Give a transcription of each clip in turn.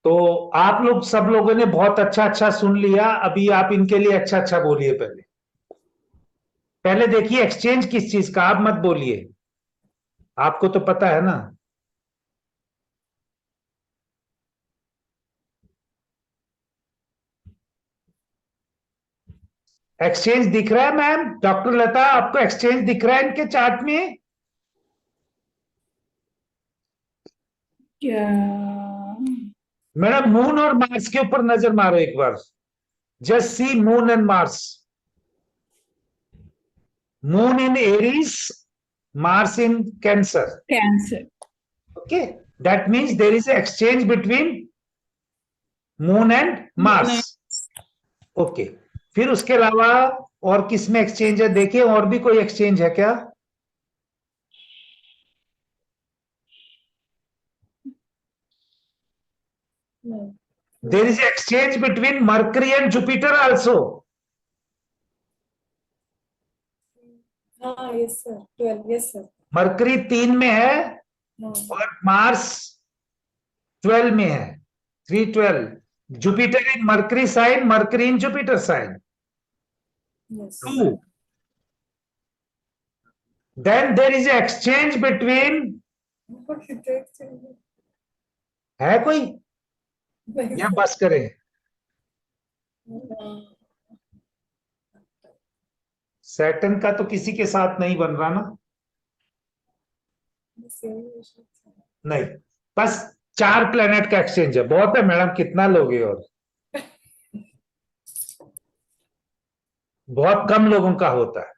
तो आप लोग सब लोगों ने बहुत अच्छा अच्छा सुन लिया। अभी आप इनके लिए अच्छा अच्छा बोलिए। पहले पहले देखिए एक्सचेंज किस चीज का, आप मत बोलिए, आपको तो पता है ना। एक्सचेंज दिख रहा है मैम? डॉक्टर लता, आपको एक्सचेंज दिख रहा है इनके चार्ट में? क्या? मैडम मून और मार्स के ऊपर नजर मारो एक बार। Just see moon and Mars. Moon in Aries, Mars in Cancer. Cancer. Okay, that means there is exchange between moon and Mars. Okay, फिर उसके अलावा और किस में एक्सचेंज है? देखिए और भी कोई एक्सचेंज है क्या? There is exchange between Mercury and Jupiter also. हाँ yes sir, 12 yes sir. Mercury 3 में है हाँ और मार्स 12 में है, 312। Jupiter in Mercury sign, Mercury in Jupiter sign yes. 2। Then there is exchange between, है कोई या बस करें? सैटर्न का तो किसी के साथ नहीं बन रहा ना? नहीं, बस 4 प्लेनेट का एक्सचेंज है, बहुत है मैडम, कितना लोगे? और बहुत कम लोगों का होता है।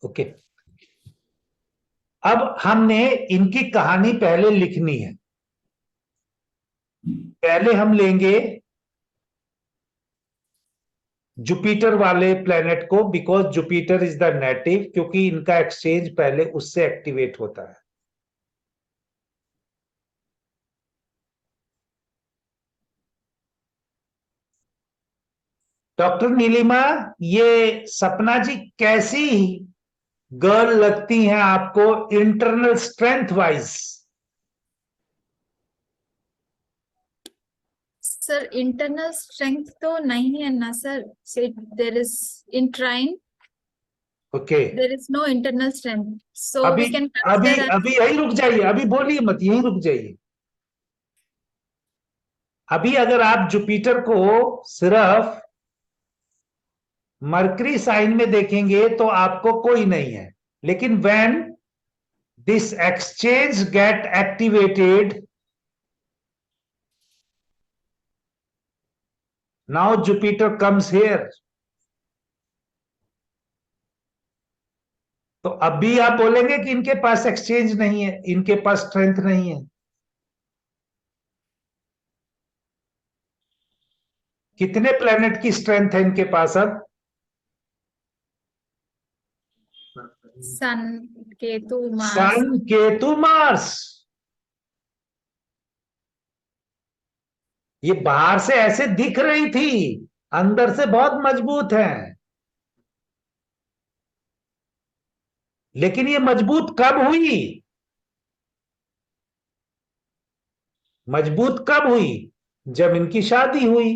ओके, अब हमने इनकी कहानी पहले लिखनी है। पहले हम लेंगे जुपिटर वाले प्लेनेट को, because Jupiter is the native, क्योंकि इनका एक्सचेंज पहले उससे एक्टिवेट होता है। डॉक्टर नीलिमा, ये सपना जी कैसी गर्ल लगती हैं आपको internal strength wise? Sir internal strength तो नहीं है ना sir, there is in trine okay, there is no internal strength, so अभी वी कैन अभी कंसीडर। अभी यही रुक जाइए, अभी बोलिए मत, यही रुक जाइए। अभी अगर आप जुपिटर को सिर्फ मरकरी साइन में देखेंगे तो आपको कोई नहीं है, लेकिन when this exchange gate activated, now Jupiter comes here, तो अभी आप बोलेंगे कि इनके पास एक्सचेंज नहीं है, इनके पास स्ट्रेंथ नहीं है। कितने प्लेनेट की स्ट्रेंथ है इनके पास अब? सन, केतु, मार्स। सन, केतु, मार्स। ये बाहर से ऐसे दिख रही थी, अंदर से बहुत मजबूत है। लेकिन ये मजबूत कब हुई? मजबूत कब हुई? जब इनकी शादी हुई।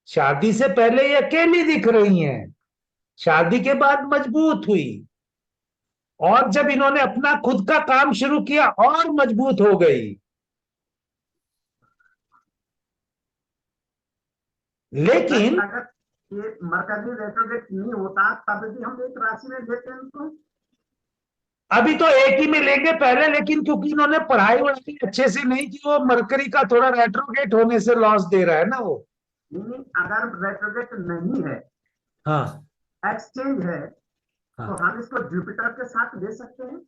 शादी से पहले ये अकेली दिख रही हैं, शादी के बाद मजबूत हुई, और जब इन्होंने अपना खुद का काम शुरू किया और मजबूत हो गई। लेकिन अगर ये मरकजी रेट्रोग्रेड नहीं होता तब भी हम एक राशि में लेते हैं तो अभी तो एक ही में लेंगे पहले, लेकिन क्योंकि इन्होंने पढ़ाई वढ़ाई अच्छे से नहीं की, वो मरकरी का थोड़ा रेट्रोगेट होने से लॉस दे रहा है ना वो। नहीं, अगर रेट्रोग्रेड नहीं है, हाँ एक्सचेंज है, हाँ, तो हम इसको जुपिटर के साथ ले सकते हैं।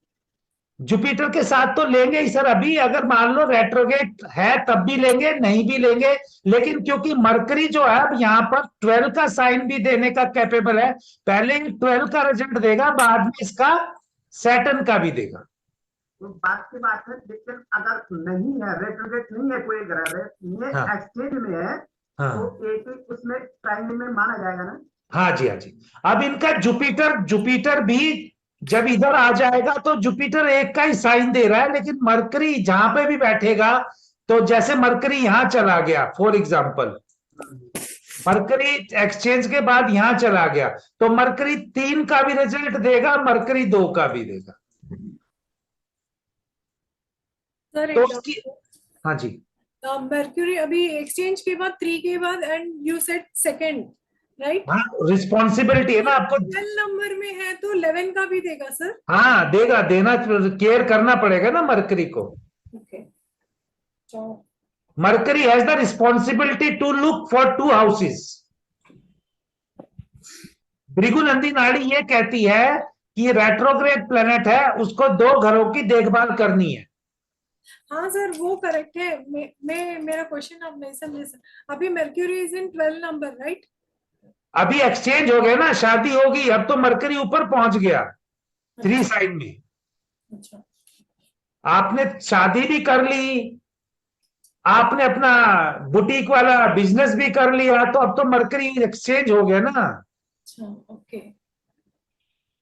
जुपिटर के साथ तो लेंगे ही सर। अभी अगर मान लो रेट्रोगेट है तब भी लेंगे, नहीं भी लेंगे, लेकिन क्योंकि मरकरी जो है अब यहाँ पर 12 का साइन भी देने का कैपेबल है, पहले 12 का रिजल्ट देगा, बाद में इसका सैटर्न का भी देगा। तो बात की बात है, लेकिन अगर नहीं है, रेट्रोग्रेड नहीं है कोई ग्रह, ये हाँ एक्सचेंज में है, हाँ तो एक ही उसमें टाइम में माना जाएगा ना। हाँ जी, हाँ जी। अब इनका जुपिटर जुपिटर भी जब इधर आ जाएगा तो जुपिटर एक का ही साइन दे रहा है, लेकिन मरकरी जहां पे भी बैठेगा तो जैसे मरकरी यहां चला गया फॉर एग्जाम्पल, मरकरी एक्सचेंज के बाद यहां चला गया, तो मरकरी 3 का भी रिजल्ट देगा, मरकरी 2 का भी देगा। सर तो उसकी, हाँ जी, मर्क्यूरी अभी एक्सचेंज के बाद 3 के बाद and you said second, right? हाँ रिस्पॉन्सिबिलिटी है ना आपको। 12 नंबर में है तो 11 का भी देगा सर? हाँ देगा, देना, केयर करना पड़ेगा ना मरकरी को। ओके, तो Mercury has the responsibility to look for 2 houses. भृगुनंदी नाड़ी ये कहती है कि रेट्रोग्रेड प्लेनेट है, उसको 2 घरों की देखभाल करनी है। हाँ सर वो करेक्ट है। मैं मेरा क्वेश्चन आप नहीं समझे सर। अभी mercury is in 12 number, right? अभी एक्सचेंज हो गया ना, शादी होगी, अब तो मरकरी ऊपर पहुंच गया 3 साइड में। अच्छा, आपने शादी भी कर ली, आपने अपना बुटीक वाला बिजनेस भी कर लिया, तो अब तो मरकरी एक्सचेंज हो गया ना। अच्छा, ओके।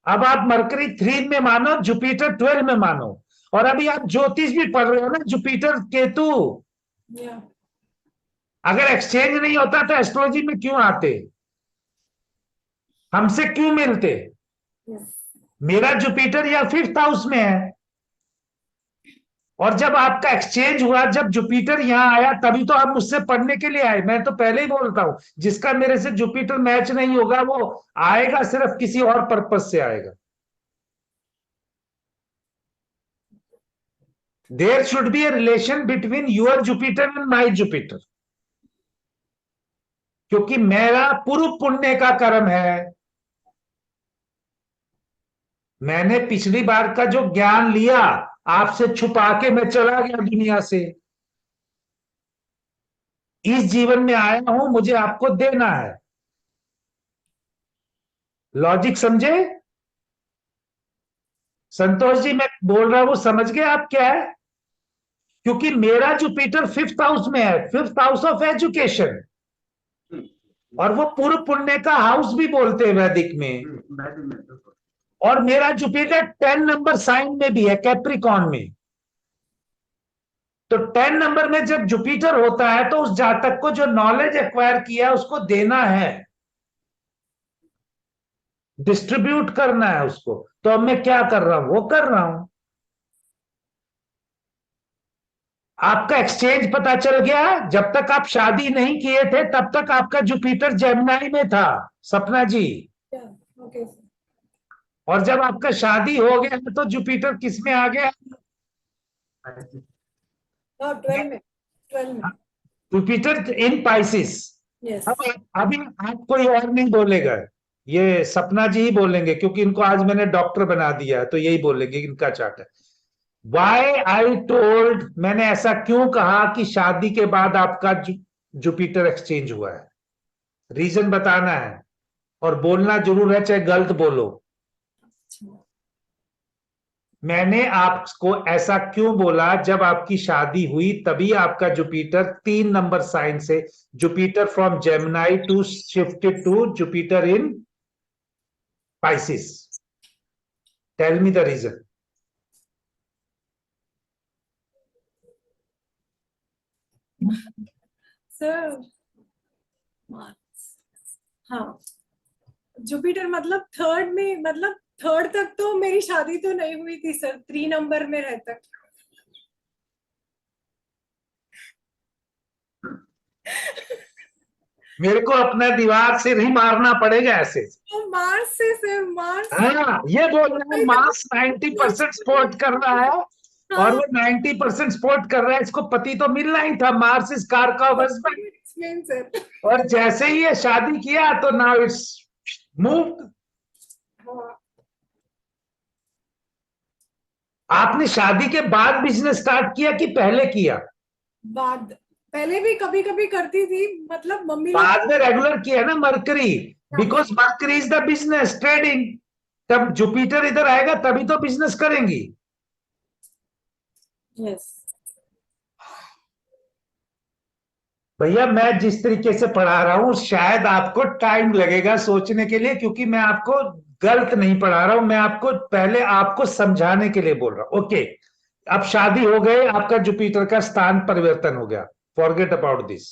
अब आप मरकरी 3 में मानो, जुपिटर 12 में मानो। और अभी आप ज्योतिष भी पढ़ रहे हो ना, जुपिटर केतु, या अगर एक्सचेंज नहीं होता तो एस्ट्रोलॉजी में क्यों आते, हमसे क्यों मिलते? यस, मेरा जुपिटर या 5th हाउस में है, और जब आपका एक्सचेंज हुआ, जब जुपिटर यहां आया, तभी तो आप मुझसे पढ़ने के लिए आए। मैं तो पहले ही बोलता हूं, जिसका मेरे से जुपिटर मैच नहीं होगा वो आएगा सिर्फ किसी और पर्पस से आएगा। There should be a relation between your Jupiter and my Jupiter, क्योंकि मेरा पूर्व पुण्य का कर्म है। मैंने पिछली बार का जो ज्ञान लिया आपसे छुपा के मैं चला गया दुनिया से, इस जीवन में आया हूं, मुझे आपको देना है। लॉजिक समझे संतोष जी? मैं बोल रहा हूं समझ गए आप क्या है? क्योंकि मेरा जुपिटर 5th हाउस में है, 5th हाउस ऑफ एजुकेशन, और वो पूर्व पुण्य का हाउस भी बोलते हैं वैदिक में। और मेरा जुपिटर 10 नंबर साइन में भी है, कैप्रिकॉन में। तो 10 नंबर में जब जुपिटर होता है तो उस जातक को जो नॉलेज एक्वायर किया उसको देना है, डिस्ट्रीब्यूट करना है उसको। तो अब मैं क्या कर रहा हूं, वो कर रहा हूं। आपका एक्सचेंज पता चल गया, जब तक आप शादी नहीं किए थे तब तक आपका जुपिटर जेमिनी में था, सपना जी। या ओके सर। और जब आपका शादी हो गया तो जुपिटर किस में आ गया? हाँ 12 में, 12 में। Jupiter in Pisces. यस, अब अभी आप कोई और नहीं बोलेगा, ये सपना जी ही बोलेंगे, क्योंकि इनको आज मैंने डॉक्टर बना दिया है, तो यही बोलेंगे, इनका चार्ट है। वाई आई टोल्ड, मैंने ऐसा क्यों कहा कि शादी के बाद आपका जुपिटर एक्सचेंज हुआ है? रीजन बताना है, और बोलना जरूर है, चाहे गलत बोलो। मैंने आपको ऐसा क्यों बोला, जब आपकी शादी हुई तभी आपका जुपिटर 3 नंबर साइन से, Jupiter from Gemini to shifted to Jupiter in Pisces. Tell me the reason. Sir हाँ, जुपिटर मतलब 3rd में, मतलब 3rd तक तो मेरी शादी तो नहीं हुई थी सर, 3 नंबर में रहता। मेरे को अपना दीवार से नहीं मारना पड़ेगा ऐसे। तो मार्स से सर, मार्स। हाँ ये बोल रहा है, मार्स 90% सपोर्ट कर रहा है, और वो 90% सपोर्ट कर रहा है, इसको पति तो मिलना ही था। मार्स इज कार का हस्बैंड, सर। और जैसे ही ये शादी किया तो नाउ इट्स मूव्ड। आपने शादी के बाद बिजनेस स्टार्ट किया कि पहले किया? बाद, पहले भी कभी कभी करती थी, मतलब मम्मी लोग। बाद में रेगुलर किया ना mercury, because mercury is the business trading. तब जुपिटर इधर आएगा तभी तो बिजनेस करेंगी। यस भैया मैं जिस तरीके से पढ़ा रहा हूं शायद आपको टाइम लगेगा सोचने के लिए, क्योंकि मैं आपको गलत नहीं पढ़ा रहा हूं, मैं आपको पहले आपको समझाने के लिए बोल रहा हूं। ओके, अब शादी हो गई, आपका जुपिटर का स्थान परिवर्तन हो गया, फॉरगेट अबाउट दिस।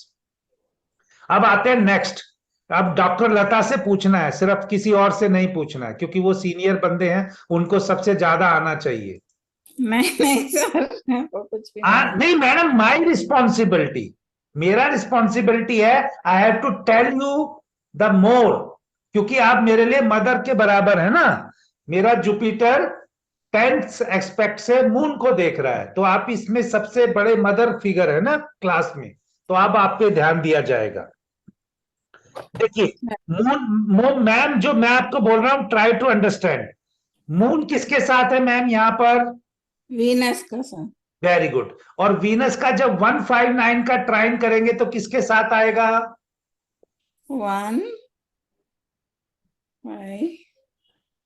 अब आते हैं नेक्स्ट। अब डॉक्टर लता से पूछना है, सिर्फ किसी और से नहीं पूछना है, क्योंकि वो सीनियर बंदे हैं, उनको सबसे ज्यादा आना चाहिए। नहीं सर, वो कुछ भी नहीं। नहीं मैडम, माई रिस्पॉन्सिबिलिटी, मेरा रिस्पॉन्सिबिलिटी है, I have to tell you the more, क्योंकि आप मेरे लिए मदर के बराबर है ना। मेरा जुपिटर 10th एस्पेक्ट से मून को देख रहा है, तो आप इसमें सबसे बड़े मदर फिगर है ना क्लास में, तो अब आप पे ध्यान दिया जाएगा। देखिए मून मैम, जो मैं आपको बोल रहा हूं, ट्राई टू अंडरस्टैंड। मून किसके साथ है मैम यहाँ पर? वीनस का सर। Very good. और वीनस का जब 159 का ट्राइन करेंगे तो किसके साथ आएगा? 1 5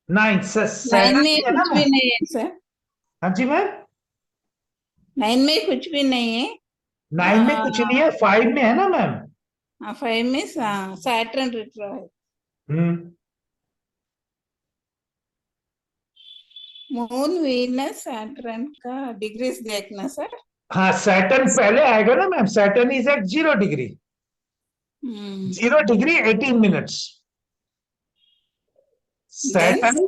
9 9 में कुछ भी नहीं है सर। हाँ जी मैम, 9 में कुछ भी नहीं है। 9 में कुछ नहीं है, 5 में है ना मैम। 5 में सैटर्न रिट्रो है। मून वीनस सैटर्न का डिग्रीज देखना सर। हाँ सैटर्न पहले आएगा ना ma'am, Saturn is at 0 degree, 0 degree 18 minutes. Saturn,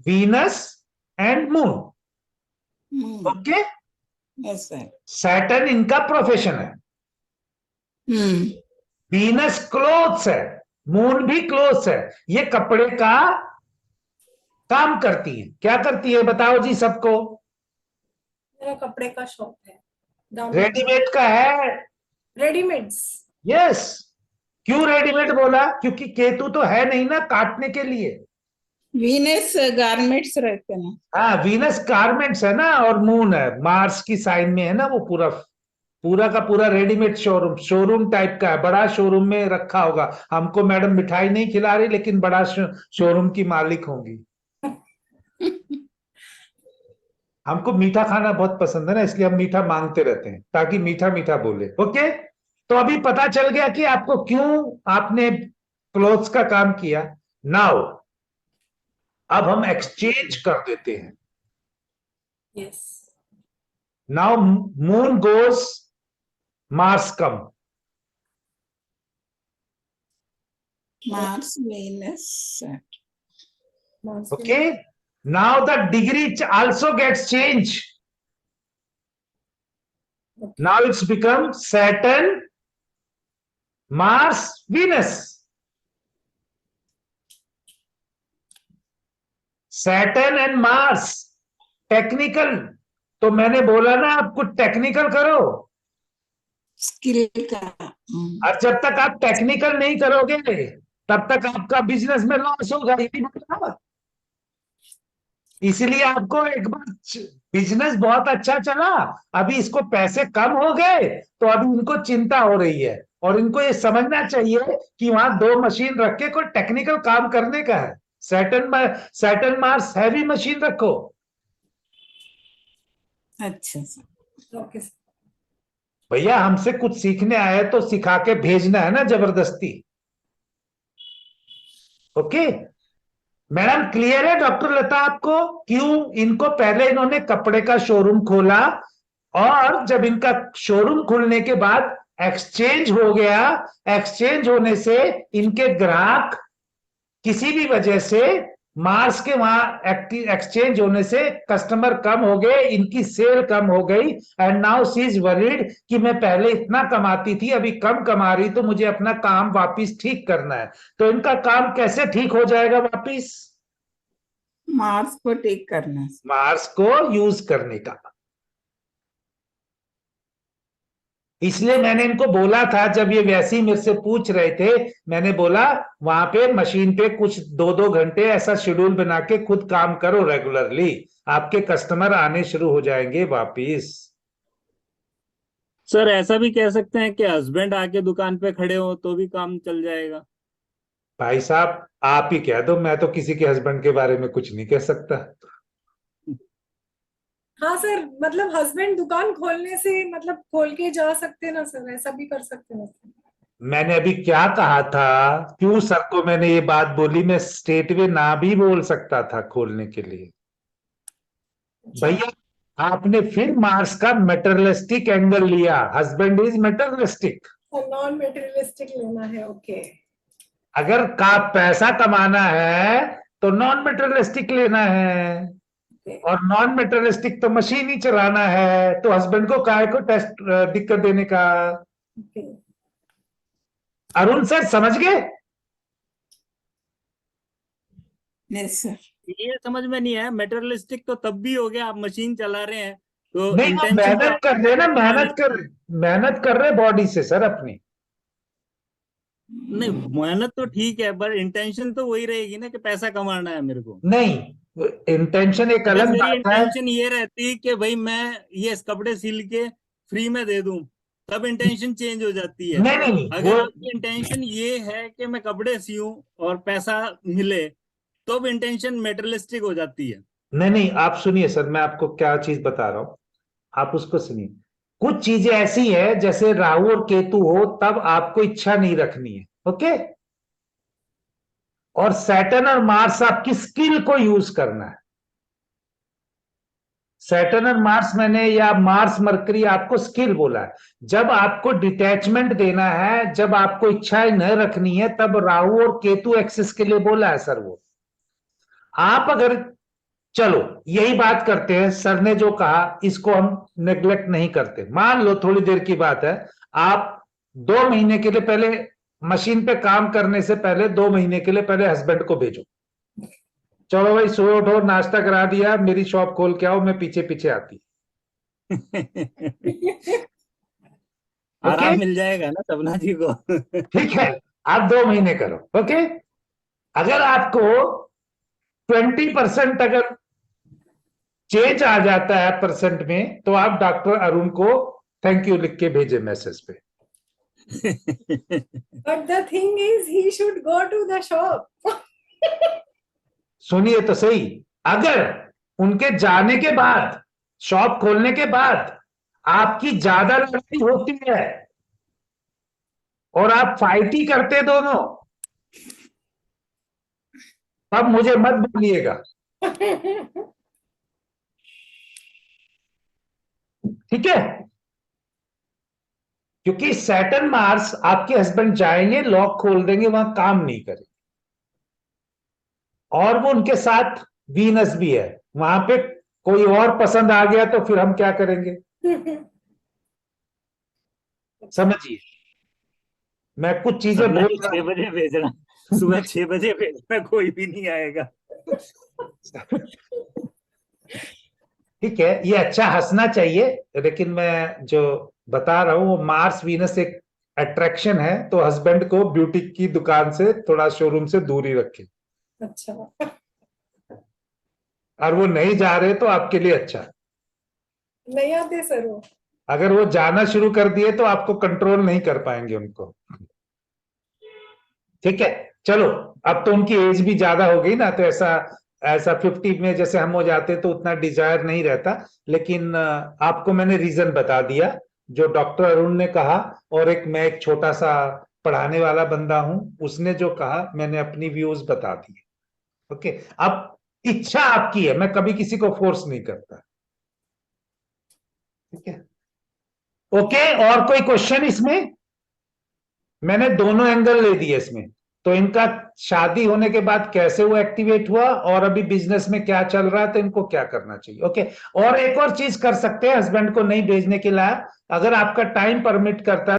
Venus and moon, okay. Yes sir. Saturn इनका प्रोफेशन है, वीनस क्लोथ्स है, मून भी क्लोथ्स है, ये कपड़े का काम करती है। क्या करती है बताओ जी सबको? मेरा कपड़े का शॉप है, रेडीमेड का है। रेडीमेड्स। यस। क्यों रेडीमेड बोला? क्योंकि केतु तो है नहीं ना काटने के लिए। वीनस गारमेंट्स रहते हैं ना। हाँ वीनस गारमेंट्स है ना, और मून है मार्स की साइन में है ना, वो पूरा पूरा का पूरा रेडीमेड शोरूम, शोरूम टाइप का है, बड़ा शोरूम में रखा होगा। हमको मैडम मिठाई नहीं खिला रही, लेकिन बड़ा शोरूम की मालिक होंगी। हमको मीठा खाना बहुत पसंद है ना, इसलिए हम मीठा मांगते रहते हैं ताकि मीठा मीठा बोले। ओके, तो अभी पता चल गया कि आपको क्यों आपने क्लोथ्स का काम किया। नाउ अब हम एक्सचेंज कर देते हैं। Yes. Now moon goes, Mars come. Mars Venus. Okay, now the degree also gets changed. Now it's become Saturn, Mars, Venus. Saturn and Mars technical, तो मैंने बोला ना आपको टेक्निकल करो। स्किल का। और जब तक आप टेक्निकल नहीं करोगे तब तक आपका बिजनेस में लॉस होगा, यही बोला। इसलिए आपको एक बार बिजनेस बहुत अच्छा चला, अभी इसको पैसे कम हो गए तो अभी इनको चिंता हो रही है, और इनको ये समझना चाहिए कि वहां 2 मशीन रख के कोई टेक्निकल काम करने का है। सैटर्न मार्स हैवी मशीन रखो। अच्छा सर। ओके। भैया हमसे कुछ सीखने आए तो सिखा के भेजना है ना जबरदस्ती। ओके मैडम, क्लियर है डॉक्टर लता आपको? क्यों इनको पहले इन्होंने कपड़े का शोरूम खोला, और जब इनका शोरूम खुलने के बाद एक्सचेंज हो गया, एक्सचेंज होने से इनके ग्राहक किसी भी वजह से मार्स के वहां एक्सचेंज होने से कस्टमर कम हो गए, इनकी सेल कम हो गई, and now she is worried कि मैं पहले इतना कमाती थी अभी कम कमा रही, तो मुझे अपना काम वापिस ठीक करना है। तो इनका काम कैसे ठीक हो जाएगा वापिस? मार्स को ठीक करना। मार्स को यूज करने का। इसलिए मैंने इनको बोला था, जब ये वैसे ही मेरे से पूछ रहे थे, मैंने बोला वहां पे मशीन पे कुछ 2-2 घंटे ऐसा शेड्यूल बना के खुद काम करो रेगुलरली, आपके कस्टमर आने शुरू हो जाएंगे वापिस। सर ऐसा भी कह सकते हैं कि हस्बैंड आके दुकान पे खड़े हो तो भी काम चल जाएगा। भाई साहब आप ही कह दो, मैं तो किसी के हस्बैंड के बारे में कुछ नहीं कह सकता। हाँ सर, मतलब हस्बैंड दुकान खोलने से मतलब खोल के जा सकते ना सर, ऐसा भी कर सकते ना सर। मैंने अभी क्या कहा था? क्यों सर को मैंने ये बात बोली? मैं स्टेट वे ना भी बोल सकता था खोलने के लिए। भैया आपने फिर मार्स का मेटेरियलिस्टिक एंगल लिया, husband is materialistic. Non materialistic लेना है, ओके। अगर का पैसा कमाना है तो नॉन मेटेरियलिस्टिक लेना है, और नॉन मेटेरियलिस्टिक तो मशीन ही चलाना है, तो हस्बैंड को काहे को टेस्ट दिक्कत देने का। अरुण सर समझ गए? Yes, sir. ये समझ में नहीं है, मेटेरियलिस्टिक तो तब भी हो गया, आप मशीन चला रहे हैं तो नहीं, वो intention तो मेहनत कर रहे ना, मेहनत कर रहे बॉडी से सर अपनी। नहीं, मेहनत तो ठीक है, पर इंटेंशन तो वही रहेगी ना कि पैसा कमाना है मेरे को। नहीं, इंटेंशन एक अलग मेरी बात है। इंटेंशन ये रहती कि भाई मैं ये कपड़े सिल के फ्री में दे दूं, तब इंटेंशन चेंज हो जाती है। नहीं, अगर वो आपकी इंटेंशन ये है कि मैं कपड़े सीऊं और पैसा मिले, तो इंटेंशन मेटेरियलिस्टिक हो जाती है। नहीं, आप सुनिए सर, मैं आपको क्या चीज बता रहा हूं, आप उसको सुनिए। कुछ चीजें ऐसी है, जैसे राहु और केतु हो तब आपको इच्छा नहीं रखनी है, ओके। और सैटर्न और मार्स आपकी स्किल को यूज करना है। सैटर्न और मार्स मैंने, या मार्स मरकरी आपको स्किल बोला है। जब आपको डिटैचमेंट देना है, जब आपको इच्छाएं न रखनी है, तब राहु और केतु एक्सिस के लिए बोला है सर। वो आप अगर, चलो यही बात करते हैं, सर ने जो कहा इसको हम नेग्लेक्ट नहीं करते। मान लो थोड़ी देर की बात है, आप 2 महीने के लिए पहले मशीन पे काम करने से पहले 2 महीने के लिए पहले हस्बैंड को भेजो, चलो भाई सुबह उठो, नाश्ता करा दिया, मेरी शॉप खोल के आओ, मैं पीछे पीछे आती। आराम मिल जाएगा ना सपना जी को। ठीक है, आप 2 महीने करो, ओके। अगर आपको 20% अगर चेंज आ जाता है परसेंट में, तो आप डॉक्टर अरुण को थैंक यू लिख के भेजे मैसेज पे। But the thing is, he should go to the shop. सुनिए तो सही, अगर उनके जाने के बाद, शॉप खोलने के बाद आपकी ज्यादा लड़ाई होती है और आप फाइट ही करते दोनों, तब मुझे मत बोलिएगा, ठीक है। क्योंकि सैटर्न मार्स आपके हस्बैंड जाएंगे, लॉक खोल देंगे, वहां काम नहीं करेंगे। और वो उनके साथ वीनस भी है, वहां पे कोई और पसंद आ गया तो फिर हम क्या करेंगे, समझिए। मैं कुछ चीजें सपना बोल जी रहा 6 बजे भेजना, सुबह 6 बजे भेजना, कोई भी नहीं आएगा। ठीक है, ये अच्छा हंसना चाहिए, लेकिन मैं जो बता रहा हूं वो मार्स वीनस एक अट्रैक्शन है, तो हस्बैंड को ब्यूटी की दुकान से थोड़ा, शोरूम से दूरी रखें। अच्छा, और वो नहीं जा रहे तो आपके लिए अच्छा। नहीं आते सर वो। अगर वो जाना शुरू कर दिए तो आपको कंट्रोल नहीं कर पाएंगे उनको, ठीक है। चलो, अब तो उनकी एज भी ज्यादा हो गई ना, तो ऐसा 50 में जैसे हम हो जाते तो उतना डिजायर नहीं रहता। लेकिन आपको मैंने रीजन बता दिया जो डॉक्टर अरुण ने कहा, और मैं एक छोटा सा पढ़ाने वाला बंदा हूं, उसने जो कहा मैंने अपनी व्यूज बता दिए, ओके। अब इच्छा आपकी है, मैं कभी किसी को फोर्स नहीं करता, ठीक है, ओके। और कोई क्वेश्चन इसमें? मैंने दोनों एंगल ले दिए इसमें, तो इनका शादी होने के बाद कैसे वो एक्टिवेट हुआ, और अभी बिजनेस में क्या चल रहा है, तो इनको क्या करना चाहिए, ओके। और एक और चीज कर सकते हैं हस्बैंड को नहीं भेजने के लिए, अगर आपका टाइम परमिट करता है